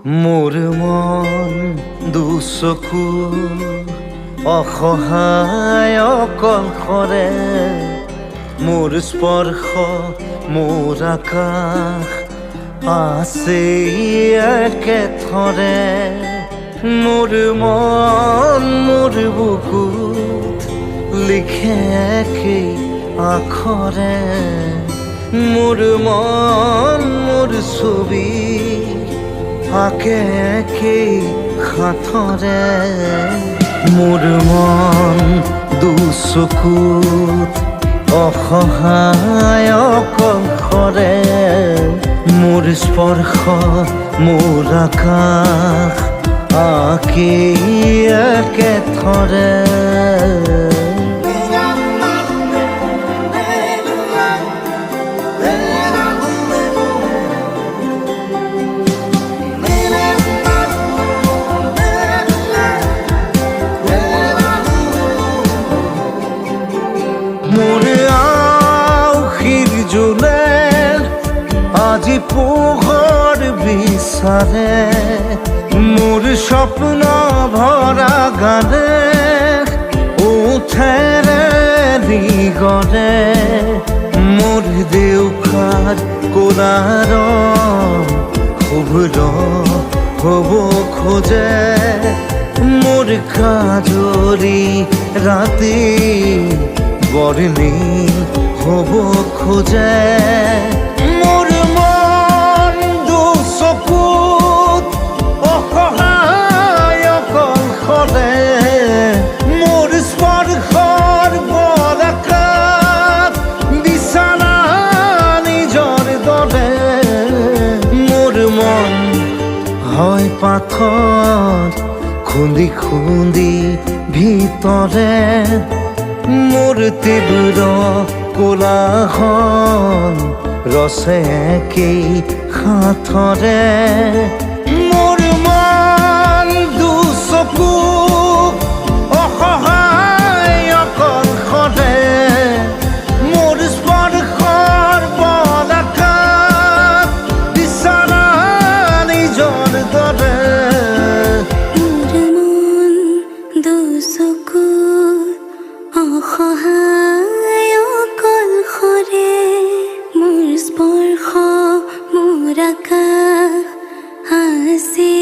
মোৰ মন দুচকু অসহায় অকলশৰে মোৰ স্পৰ্শ মোৰ আকাশ আছে একেথৰে মোৰ মন মোৰ বুকুত লিখে একেই আখৰে মোৰ মন মোৰ ছবি আঁকে একেই সাঁথৰে মোৰ মন দুচকুত অসহায় অকলশৰে মোৰ স্পৰ্শ মোৰ আকাশ আঁকেই একেথৰে মোৰ আউসীৰ জোনে আজি পোহৰ বিচাৰে মোৰ স্বপ্ন ভৰা গানে উঠেৰে নিগৰে মোৰ দেউখাৰ কোলাৰ শুভ্ৰ হ'ব খোজে মোৰ কাজৰি ৰাতি বৰ্ণি হ'ব খোজে মোৰ মন দুচকুত অসহায় অকলশৰে মোৰ স্পৰ্শৰ বৰকাত বিছানা নিজৰ দৰে মোৰ মন হয় পাথৰ খুন্দি খুন্দি ভিতৰে মোৰ তীব্ৰ কোলাহল ৰচে একেই সাঁথৰে মোৰ মন দুচকু অসহায় অকলশৰে মোৰ স্পৰ্শৰ বৰকাত বিছানা নিজৰ দৰে অসহায় অকলশৰে মোৰ স্পৰ্শ মোৰ আকাশ আছে